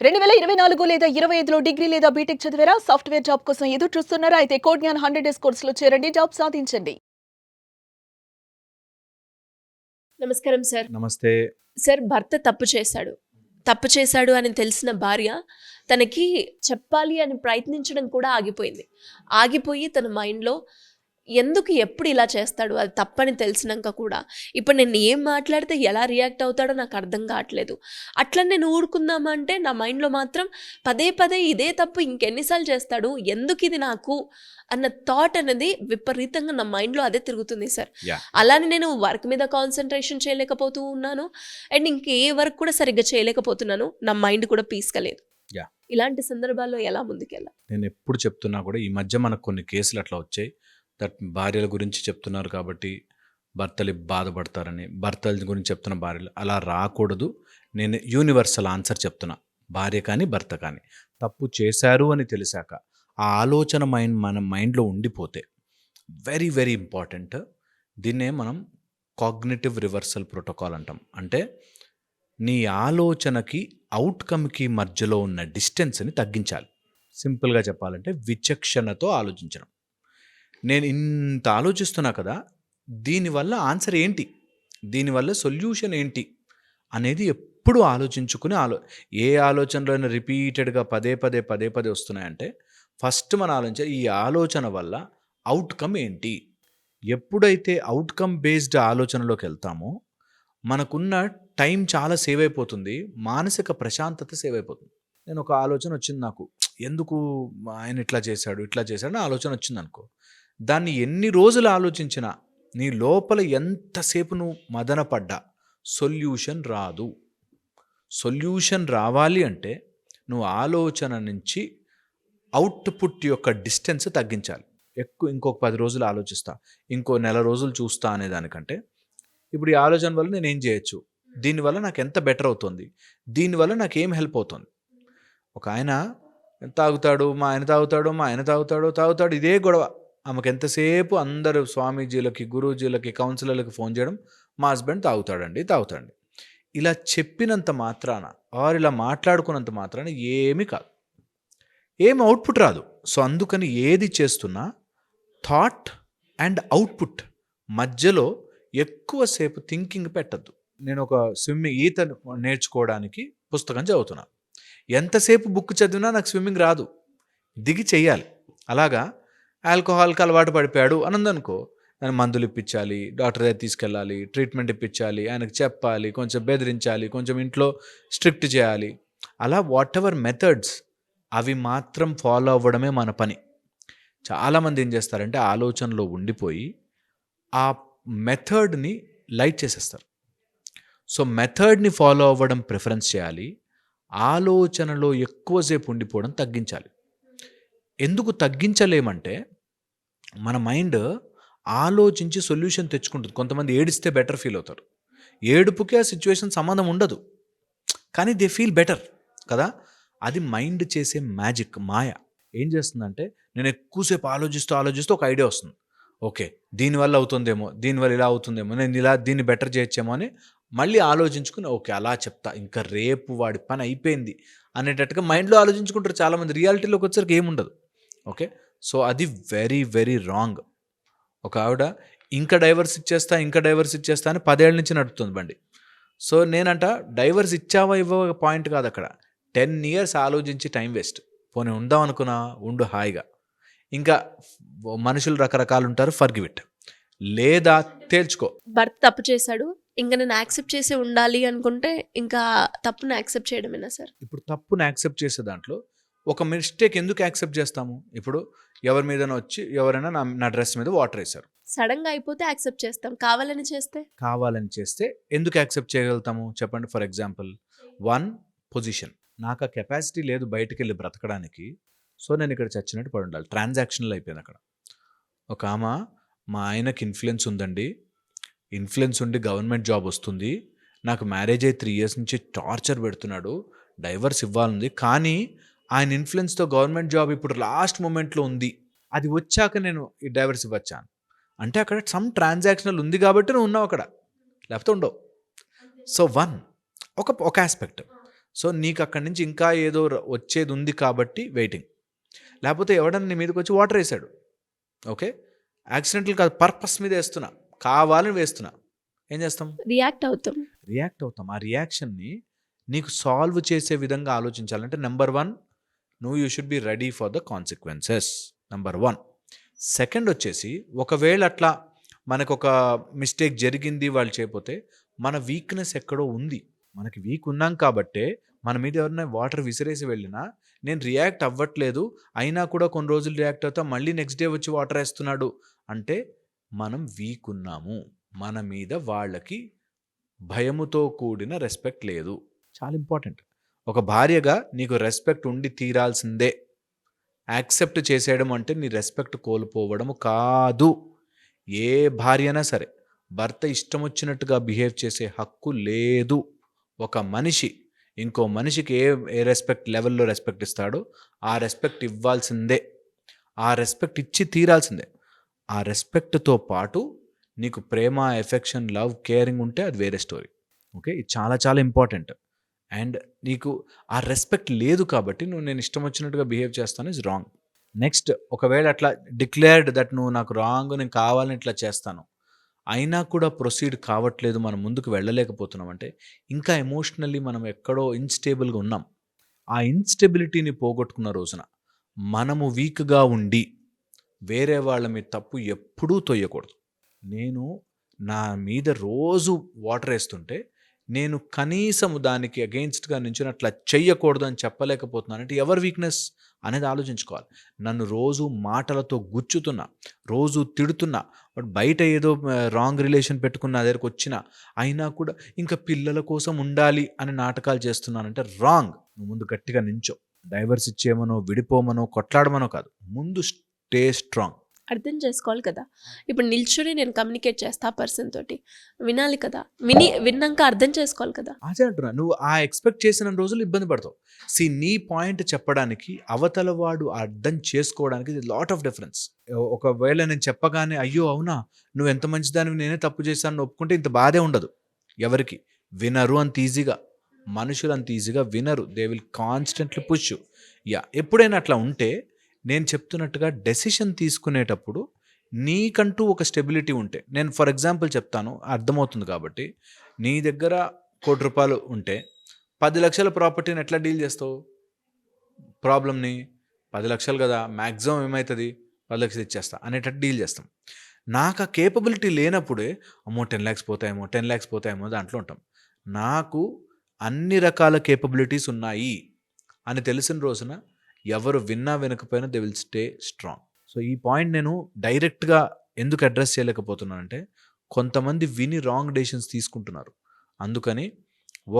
2024 లేదా 25లో డిగ్రీ లేదా బీటెక్ చదివారా? సాఫ్ట్‌వేర్ జాబ్ కోసం ఎదురు చూస్తున్నారా? అయితే కోడ్ జ్ఞాన్ 100 డేస్ కోర్సులో చేరండి. జాబ్ సాధించండి. నమస్కారం సార్. నమస్తే. సార్, భర్త తప్పు చేశాడు. తప్పు చేశాడు అని తెలిసిన భార్య తనకి చెప్పాలి అని ప్రయత్నించడం కూడా ఆగిపోయింది. ఆగిపోయి తన మైండ్‌లో ఎందుకు ఎప్పుడు ఇలా చేస్తాడు? అది తప్పని తెలిసినంక కూడా ఇప్పుడు నేను ఏం మాట్లాడితే ఎలా రియాక్ట్ అవుతాడో నాకు అర్థం కావట్లేదు. అట్లని నేను ఊరుకుందామా అంటే నా మైండ్‌లో మాత్రం పదే పదే ఇదే తప్పు ఇంకెన్నిసార్లు చేస్తాడు? ఎందుకిది నాకు అన్న థాట్ అనేది విపరీతంగా నా మైండ్‌లో అదే తిరుగుతుంది సార్. యాహ్! అలానే నేను వర్క్ మీద కాన్సంట్రేషన్ చేయలేకపోతూ ఉన్నాను. అండ్ ఇంకే వర్క్ కూడా సరిగ్గా చేయలేకపోతున్నాను. నా మైండ్ కూడా పీస్‌గా లేదు. యాహ్! ఇలాంటి సందర్భాల్లో ఎలా ముందుకెళ్ళాలి? నేనెప్పుడు చెప్తున్నా కూడా ఈ మధ్య మనకు కొన్ని కేసులు అట్లా వచ్చాయి. భార్యల గురించి చెప్తున్నారు కాబట్టి భర్తలు బాధపడతారని, భర్తల గురించి చెప్తున్న భార్యలు అలా రాకూడదు. నేను యూనివర్సల్ ఆన్సర్ చెప్తున్నా. భార్య కానీ, భర్త కానీ తప్పు చేశారు అని తెలిసాక ఆ ఆలోచన మన మైండ్‌లో ఉండిపోతే వెరీ, వెరీ ఇంపార్టెంట్. దీన్నే మనం కాగ్నిటివ్ రివర్సల్ ప్రోటోకాల్ అంటాం. అంటే నీ ఆలోచనకి, అవుట్‌కమ్‌కి మధ్యలో ఉన్న డిస్టెన్స్‌ని తగ్గించాలి. సింపుల్‌గా చెప్పాలంటే విచక్షణతో ఆలోచించడం. నేను ఇంత ఆలోచిస్తున్నా కదా! దీనివల్ల ఆన్సర్ ఏంటి? దీనివల్ల సొల్యూషన్ ఏంటి? అనేది ఎప్పుడు ఆలోచించుకుని ఏ ఆలోచనలైనా రిపీటెడ్‌గా పదే పదే వస్తున్నాయంటే ఫస్ట్ మన ఆలోచించాలి ఈ ఆలోచన వల్ల అవుట్‌కమ్ ఏంటి? ఎప్పుడైతే అవుట్‌కమ్ బేస్డ్ ఆలోచనలోకెళ్తామో మనకున్న టైం చాలా సేవ్ అయిపోతుంది. మానసిక ప్రశాంతత సేవ్ అయిపోతుంది. నేను ఒక ఆలోచన వచ్చింది నాకు. ఎందుకు ఆయన ఇట్లా చేశాడు, ఇట్లా చేశాడు అని ఆలోచన వచ్చిందనుకో. దాన్ని ఎన్ని రోజులు ఆలోచించినా నీ లోపల ఎంతసేపు నువ్వు మదన పడ్డా సొల్యూషన్ రాదు. సొల్యూషన్ రావాలి అంటే నువ్వు ఆలోచన నుంచి అవుట్‌పుట్ యొక్క డిస్టెన్స్ తగ్గించాలి. ఇంకొక 10 రోజులు ఆలోచిస్తా, ఇంకో నెల రోజులు చూస్తా అనేదానికంటే ఇప్పుడు ఈ ఆలోచన వల్ల నేనేం చేయొచ్చు? దీనివల్ల నాకెంత బెటర్ అవుతుంది? దీనివల్ల నాకేం హెల్ప్ అవుతుంది? ఒకాయన తాగుతాడు, మా ఆయన తాగుతాడు, మా ఆయన తాగుతాడు. ఇదే గొడవ. ఆమెకెంతసేపు అందరూ స్వామీజీలకి, గురూజీలకి, కౌన్సిలర్‌లకి ఫోన్ చేయడం, మా హస్బెండ్ తాగుతాడండి. ఇలా చెప్పినంత మాత్రాన ఇలా మాట్లాడుకున్నంత మాత్రాన ఏమీ కాదు. ఏం అవుట్‌పుట్ రాదు. సో, అందుకని ఏది చేస్తున్నా థాట్ అండ్ అవుట్‌పుట్ మధ్యలో ఎక్కువసేపు థింకింగ్ పెట్టద్దు. నేను ఒక ఈత నేర్చుకోవడానికి పుస్తకం చదువుతున్నా. ఎంతసేపు బుక్ చదివినా నాకు స్విమ్మింగ్ రాదు. దిగి చెయ్యాలి. అలాగా ఆల్కహాల్‌కి అలవాటు పడిపోయాడు అనందనుకో, దాన్ని మందులు ఇప్పించాలి, డాక్టర్ దగ్గరికి తీసుకెళ్ళాలి, ట్రీట్మెంట్ ఇప్పించాలి, ఆయనకు చెప్పాలి, కొంచెం బెదిరించాలి, కొంచెం ఇంట్లో స్ట్రిక్ట్ చేయాలి. అలా వాటెవర్ మెథడ్స్ అవి మాత్రం ఫాలో అవ్వడమే మన పని. చాలామంది ఏం చేస్తారంటే ఆలోచనలో ఉండిపోయి ఆ మెథడ్‌ని లైట్ చేసేస్తారు. సో, మెథడ్‌ని ఫాలో అవ్వడం ప్రిఫరెన్స్ చేయాలి. ఆలోచనలో ఎక్కువసేపు ఉండిపోవడం తగ్గించాలి. ఎందుకు తగ్గించలేమంటే మన మైండ్ ఆలోచించి సొల్యూషన్ తెచ్చుకుంటుంది. కొంతమంది ఏడిస్తే బెటర్ ఫీల్ అవుతారు. ఏడుపుకి ఆ సిట్యుయేషన్ సంబంధం ఉండదు. కానీ దే ఫీల్ బెటర్ కదా! అది మైండ్ చేసే మ్యాజిక్, మాయ. ఏం చేస్తుందంటే నేను ఎక్కువసేపు ఆలోచిస్తూ ఒక ఐడియా వస్తుంది. ఓకే, దీనివల్ల అవుతుందేమో, దీనివల్ల ఇలా అవుతుందేమో, నేను దీన్ని బెటర్ చేయొచ్చేమో అని మళ్ళీ ఆలోచించుకుని ఓకే అలా చెప్తా, ఇంకా రేపు వాడి పని అయిపోయింది అనేటట్టుగా మైండ్లో ఆలోచించుకుంటారు చాలామంది. రియాలిటీలోకి వచ్చేసరికి ఏముండదు. ఓకే, సో అది వెరీ, వెరీ రాంగ్. ఒక ఆవిడ ఇంకా డైవర్స్ ఇచ్చేస్తా అని 10 ఏళ్ల నుంచి నడుపుతుంది బండి. సో నేనంట డైవర్స్ ఇచ్చావా ఇవ్వవా పాయింట్ కాదు అక్కడ. 10 ఇయర్స్ ఆలోచించి టైం వేస్ట్. పోనీ ఉందాం అనుకున్నా ఉండు హాయిగా. ఇంకా మనుషులు రకరకాలు ఉంటారు, ఫర్గివ్ ఇట్. లేదా తేల్చుకో. భర్త తప్పు చేశాడు. ఇంక నేను యాక్సెప్ట్ చేసి ఉండాలి అనుకుంటే ఇంకా తప్పుని యాక్సెప్ట్ చేయడమేనా సార్? ఇప్పుడు తప్పుని యాక్సెప్ట్ చేసే దాంట్లో ఒక మిస్టేక్ ఎందుకు యాక్సెప్ట్ చేస్తాము? ఇప్పుడు ఎవరి మీదైనా వచ్చి ఎవరైనా నా డ్రెస్ మీద వాటర్ వేశారు. సడన్‌గా అయిపోతే యాక్సెప్ట్ చేస్తాం. కావాలని చేస్తే? కావాలని చేస్తే ఎందుకు యాక్సెప్ట్ చేయగలుగుతాము చెప్పండి? For example, position. నాకు ఆ కెపాసిటీ లేదు బయటికెళ్ళి బ్రతకడానికి. సో నేను ఇక్కడ చచ్చినట్టు పడి ఉండాలి. ట్రాన్సాక్షనల్ అయిపోయింది అక్కడ. ఒక ఆమె మా ఆయనకి ఇన్ఫ్లుయెన్స్ ఉందండి, ఇన్ఫ్లుయెన్స్ ఉండి గవర్నమెంట్ జాబ్ వస్తుంది, నాకు మ్యారేజ్ అయ్యి 3 ఇయర్స్ నుంచి టార్చర్ పెడుతున్నాడు, డైవర్స్ ఇవ్వాలంది, కానీ ఆయన ఇన్ఫ్లుయెన్స్తో గవర్నమెంట్ జాబ్ ఇప్పుడు లాస్ట్ మూమెంట్లో ఉంది, అది వచ్చాక నేను ఈ డైవర్స్ ఇవ్వచ్చా అంటే అక్కడ సమ్ ట్రాన్సాక్షనల్ ఉంది కాబట్టి నువ్వు ఉన్నావు అక్కడ, లేకపోతే ఉండవు. సో ఒక ఆస్పెక్ట్. సో నీకు అక్కడి నుంచి ఇంకా ఏదో వచ్చేది ఉంది కాబట్టి వెయిటింగ్. లేకపోతే ఎవడన్నా నీ మీదకి వచ్చి వాటర్ వేసాడు, ఓకే, యాక్సిడెంటల్ కాదు, పర్పస్ మీద వేస్తున్నా, కావాలని వేస్తున్నా, ఏం చేస్తాం? రియాక్ట్ అవుతాం. రియాక్ట్ అవుతాం. ఆ రియాక్షన్ని నీకు సాల్వ్ చేసే విధంగా ఆలోచించాలంటే number 1, you should be ready for the consequences, number 1. Second వచ్చేసి, ఒకవేళ అట్లా మనకు ఒక మిస్టేక్ జరిగింది, వాళ్ళు చేయకపోతే మన వీక్నెస్ ఎక్కడో ఉంది. మనకి వీక్ ఉన్నాం కాబట్టే మన మీద ఎవరైనా వాటర్ విసిరేసి వెళ్ళినా నేను రియాక్ట్ అవ్వట్లేదు, అయినా కూడా కొన్ని రోజులు రియాక్ట్ అవుతా, మళ్ళీ నెక్స్ట్ డే వచ్చి వాటర్ వేస్తున్నాడు అంటే మనం వీక్ ఉన్నాము. మన మీద వాళ్ళకి భయముతో కూడిన రెస్పెక్ట్ లేదు. చాలా ఇంపార్టెంట్. ఒక భార్యగా నీకు రెస్పెక్ట్ ఉండి తీరాల్సిందే. యాక్సెప్ట్ చేసేయడం అంటే నీ రెస్పెక్ట్ కోల్పోవడము కాదు. ఏ భార్య అయినా సరే భర్త ఇష్టం వచ్చినట్టుగా బిహేవ్ చేసే హక్కు లేదు. ఒక మనిషి ఇంకో మనిషికి ఏ రెస్పెక్ట్ లెవెల్లో రెస్పెక్ట్ ఇస్తాడో ఆ రెస్పెక్ట్ ఇవ్వాల్సిందే, ఆ రెస్పెక్ట్ ఇచ్చి తీరాల్సిందే. ఆ రెస్పెక్ట్తో పాటు నీకు ప్రేమ, ఎఫెక్షన్, లవ్, కేరింగ్ ఉంటే అది వేరే స్టోరీ. ఓకే, ఇది చాలా చాలా ఇంపార్టెంట్. అండ్ నీకు ఆ రెస్పెక్ట్ లేదు కాబట్టి నేను ఇష్టం వచ్చినట్టుగా బిహేవ్ చేస్తాను, ఇస్ రాంగ్. నెక్స్ట్, ఒకవేళ అట్లా డిక్లేర్డ్ దట్ నువ్వు నాకు రాంగ్, నేను కావాలని ఇట్లా చేస్తాను, అయినా కూడా ప్రొసీడ్ కావట్లేదు, మనం ముందుకు వెళ్ళలేకపోతున్నాం అంటే ఇంకా ఎమోషనల్లీ మనం ఎక్కడో ఇన్స్టేబుల్గా ఉన్నాం. ఆ ఇన్స్టెబిలిటీని పోగొట్టుకున్న రోజున మనము వీక్గా ఉండి వేరే వాళ్ళ మీద తప్పు ఎప్పుడూ తొయ్యకూడదు. నేను నా మీద రోజు వాటర్ వేస్తుంటే నేను కనీసం దానికి అగెయిన్స్ట్గా నించుని అట్లా చెయ్యకూడదు అని చెప్పలేకపోతున్నాను అంటే ఎవరి వీక్నెస్ అనేది ఆలోచించుకోవాలి. నన్ను రోజు మాటలతో గుచ్చుతున్నా, రోజు తిడుతున్నా, బట్ బయట ఏదో రాంగ్ రిలేషన్ పెట్టుకున్న దగ్గరికి వచ్చినా అయినా కూడా ఇంకా పిల్లల కోసం ఉండాలి అని నాటకాలు చేస్తున్నానంటే రాంగ్. నువ్వు ముందు గట్టిగా నించో. డైవర్స్ ఇచ్చేమనో, విడిపోమనో, కొట్లాడమనో కాదు, ముందు స్టే స్ట్రాంగ్. అర్థం చేసుకోవాలి కదా. ఇప్పుడు నిల్చుని నేను కమ్యూనికేట్ చేస్తా ఆ పర్సన్ తోటి, వినాలి కదా, విన్నాక అర్థం చేసుకోవాలి కదా. అదే అంటున్నా, నువ్వు ఆ ఎక్స్పెక్ట్ చేసిన రోజులు ఇబ్బంది పడతావు. నీ పాయింట్ చెప్పడానికి అవతల వాడు అర్థం చేసుకోవడానికి లాట్ ఆఫ్ డిఫరెన్స్. ఒకవేళ నేను చెప్పగానే అయ్యో అవునా నువ్వు ఎంత మంచిదానివి, నేనే తప్పు చేశాను ఒప్పుకుంటే ఇంత బాధే ఉండదు. ఎవరికి వినరు అంత ఈజీగా, మనుషులు అంత ఈజీగా వినరు. They will constantly push. ఎప్పుడైనా అట్లా ఉంటే నేను చెప్తున్నట్టుగా డెసిషన్ తీసుకునేటప్పుడు నీకంటూ ఒక స్టెబిలిటీ ఉంటే, నేను ఫర్ ఎగ్జాంపుల్ చెప్తాను అర్థమవుతుంది కాబట్టి, నీ దగ్గర ₹1,00,00,000 ఉంటే 10 లక్షల ప్రాపర్టీని ఎట్లా డీల్ చేస్తావు? ప్రాబ్లమ్ని 10 లక్షలు కదా, మ్యాక్సిమం ఏమవుతుంది 10 లక్షలు ఇచ్చేస్తా అనేటట్టు డీల్ చేస్తాం. నాకు ఆ కేపబిలిటీ లేనప్పుడే అమ్మో 10 lakhs పోతాయేమో, 10 lakhs పోతాయేమో దాంట్లో ఉంటాం. నాకు అన్ని రకాల కేపబిలిటీస్ ఉన్నాయి అని తెలిసిన రోజున ఎవరు విన్నా వినకపోయినా they will stay strong. So ఈ పాయింట్ నేను డైరెక్ట్గా ఎందుకు అడ్రస్ చేయలేకపోతున్నానంటే కొంతమంది విని రాంగ్ డెసిషన్స్ తీసుకుంటున్నారు. అందుకని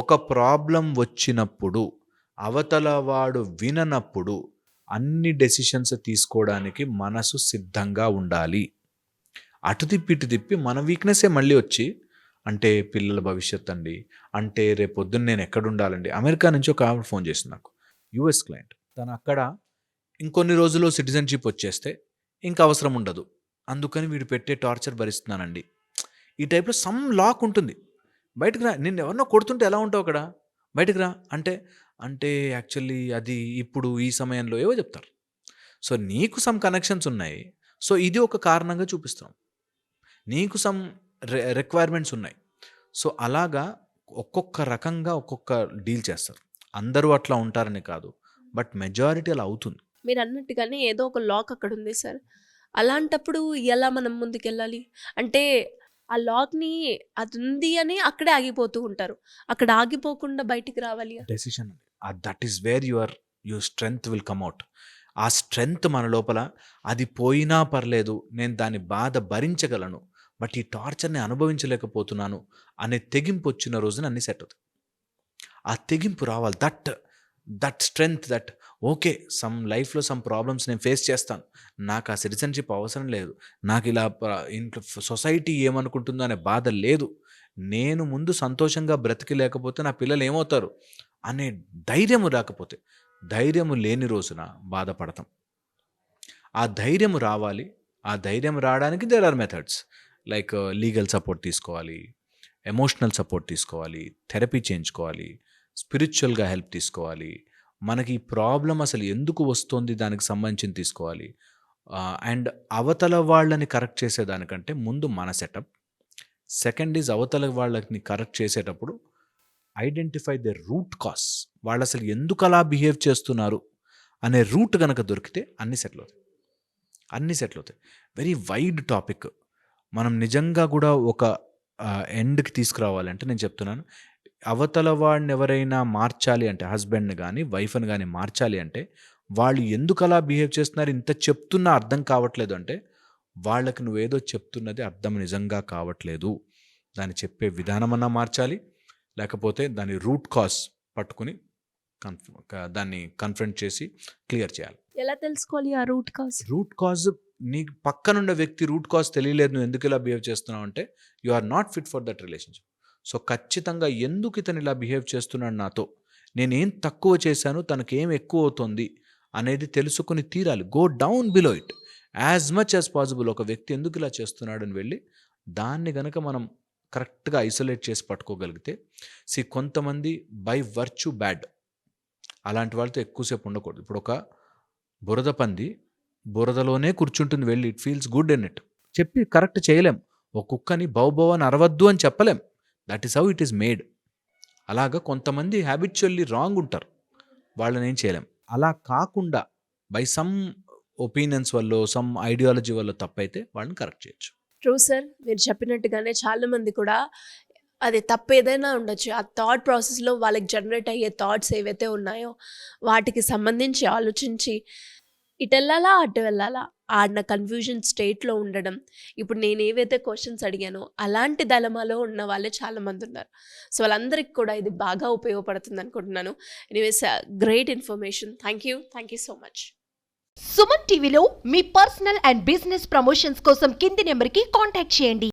ఒక ప్రాబ్లం వచ్చినప్పుడు అవతల వాడు విననప్పుడు అన్ని డెసిషన్స్ తీసుకోవడానికి మనసు సిద్ధంగా ఉండాలి. అటు తిప్పి ఇటు తిప్పి మన వీక్నెస్సే మళ్ళీ వచ్చి అంటే పిల్లల భవిష్యత్ అండి, అంటే రేపు పొద్దున్న నేను ఎక్కడ ఉండాలండి. అమెరికా నుంచి ఒక ఆవిడ ఫోన్ చేసింది నాకు, యుఎస్ క్లయింట్. తను అక్కడ ఇంకొన్ని రోజుల్లో సిటిజన్షిప్ వచ్చేస్తే ఇంకా అవసరం ఉండదు, అందుకని వీడు పెట్టే టార్చర్ భరిస్తున్నానండి. ఈ టైప్లో సమ్ లాక్ ఉంటుంది. బయటకు రా, నిన్ను ఎవరినో కొడుతుంటే ఎలా ఉంటావు అక్కడ, బయటకు రా అంటే అంటే యాక్చువల్లీ అది ఇప్పుడు ఈ సమయంలో ఏవో చెప్తారు. సో నీకు సమ్ కనెక్షన్స్ ఉన్నాయి, సో ఇది ఒక కారణంగా చూపిస్తున్నాం. నీకు సమ్ రిక్వైర్మెంట్స్ ఉన్నాయి. సో అలాగా ఒక్కొక్క రకంగా ఒక్కొక్క డీల్ చేస్తారు. అందరూ అట్లా ఉంటారని కాదు, బట్ మెజారిటీ అలా అవుతుంది. మీరు అన్నట్టుగానే ఏదో ఒక లాక్ అక్కడ ఉంది సార్. అలాంటప్పుడు ఎలా మనం ముందుకెళ్ళాలి అంటే ఆ లాక్ని అది ఉంది అని అక్కడే ఆగిపోతూ ఉంటారు. అక్కడ ఆగిపోకుండా బయటికి రావాలి. Decision that is where your strength will come out. ఆ స్ట్రెంగ్త్ మన లోపల అది పోయినా పర్లేదు, నేను దాని బాధ భరించగలను, బట్ ఈ టార్చర్ని అనుభవించలేకపోతున్నాను అనే తెగింపు వచ్చిన రోజున అన్ని సెట్ అవుతాయి. ఆ తెగింపు రావాలి. That strength, that okay some లైఫ్లో సమ్ ప్రాబ్లమ్స్ నేను ఫేస్ చేస్తాను, నాకు ఆ సిటిజన్షిప్ అవసరం లేదు, నాకు ఇలా ఇంట్లో సొసైటీ ఏమనుకుంటుందో అనే బాధ లేదు, నేను ముందు సంతోషంగా బ్రతికి లేకపోతే నా పిల్లలు ఏమవుతారు అనే ధైర్యము రాకపోతే, ధైర్యము లేని రోజున బాధపడతాం. ఆ ధైర్యము రావాలి. ఆ ధైర్యం రావడానికి there are methods like legal support తీసుకోవాలి, ఎమోషనల్ సపోర్ట్ తీసుకోవాలి, థెరపీ చేయించుకోవాలి, స్పిరిచువల్గా హెల్ప్ తీసుకోవాలి, మనకి ఈ ప్రాబ్లం అసలు ఎందుకు వస్తుంది దానికి సంబంధించి తీసుకోవాలి. అండ్ అవతల వాళ్ళని కరెక్ట్ చేసేదానికంటే ముందు మన సెటప్. సెకండ్ ఈజ్ అవతల వాళ్ళని కరెక్ట్ చేసేటప్పుడు ఐడెంటిఫై ద రూట్ కాజ్, వాళ్ళు అసలు ఎందుకు అలా బిహేవ్ చేస్తున్నారు అనే రూట్ కనుక దొరికితే అన్నీ సెటిల్ అవుతాయి. Very wide topic. మనం నిజంగా కూడా ఒక ఎండ్కి తీసుకురావాలంటే నేను చెప్తున్నాను, అవతల వాడిని ఎవరైనా మార్చాలి అంటే, హస్బెండ్ని కానీ వైఫ్ని కానీ మార్చాలి అంటే, వాళ్ళు ఎందుకు అలా బిహేవ్ చేస్తున్నారు ఇంత చెప్తున్నా అర్థం కావట్లేదు అంటే, వాళ్ళకి నువ్వేదో చెప్తున్నది అర్థం నిజంగా కావట్లేదు. దాన్ని చెప్పే విధానమన్నా మార్చాలి, లేకపోతే దాని రూట్ కాజ్ పట్టుకుని దాన్ని కన్ఫ్రంట్ చేసి క్లియర్ చేయాలి. ఎలా తెలుసుకోవాలి ఆ రూట్ కాజ్? రూట్ కాజ్ నీకు పక్కనున్న వ్యక్తి రూట్ కాజ్ తెలియలేదు, నువ్వు ఎందుకు ఇలా బిహేవ్ చేస్తున్నావు అంటే you are not fit for that relationship. So ఖచ్చితంగా ఎందుకు ఇతను ఇలా బిహేవ్ చేస్తున్నాడు నాతో, నేనేం తక్కువ చేశాను, తనకేం ఎక్కువ అవుతుంది అనేది తెలుసుకుని తీరాలి. Go down below it as much as possible. ఒక వ్యక్తి ఎందుకు ఇలా చేస్తున్నాడు అని వెళ్ళి దాన్ని గనక మనం కరెక్ట్గా ఐసోలేట్ చేసి పట్టుకోగలిగితే, కొంతమంది బై వర్చ్యూ బ్యాడ్, అలాంటి వాళ్ళతో ఎక్కువసేపు ఉండకూడదు. ఇప్పుడు ఒక బురద పంది బురదలోనే కూర్చుంటుంది, వెళ్ళి it feels good in it చెప్పి కరెక్ట్ చేయలేం. ఒక కుక్కని బౌ అని అరవద్దు అని చెప్పలేం. That is how it is made. అలాగా కొంతమంది హ్యాబిచువల్లీ రాంగ్ ఉంటారు, వాళ్ళని ఏం చేయలేం. అలా కాకుండా బై సమ్ ఒపీనియన్స్ వల్ల, సమ్ ఐడియాలజీ వల్ల తప్పైతే వాళ్ళని కరెక్ట్ చేయొచ్చు. ట్రూ సార్, మీరు చెప్పినట్టుగానే చాలా మంది కూడా అది తప్పు ఏదైనా ఉండొచ్చు, ఆ థాట్ ప్రాసెస్లో వాళ్ళకి జనరేట్ అయ్యే థాట్స్ ఏవైతే ఉన్నాయో వాటికి సంబంధించి ఆలోచించి ఇటు వెళ్ళాలా అటు వెళ్ళాలా ఆడిన కన్ఫ్యూజన్ స్టేట్లో ఉండడం. ఇప్పుడు నేను ఏవైతే క్వశ్చన్స్ అడిగానో అలాంటి డైలమాలో ఉన్న వాళ్ళే చాలామంది ఉన్నారు. సో వాళ్ళందరికీ కూడా ఇది బాగా ఉపయోగపడుతుంది అనుకుంటున్నాను. Anyways, great information. Thank you so much. Suman టీవీలో మీ పర్సనల్ అండ్ బిజినెస్ ప్రమోషన్స్ కోసం కింది నెంబర్కి కాంటాక్ట్ చేయండి.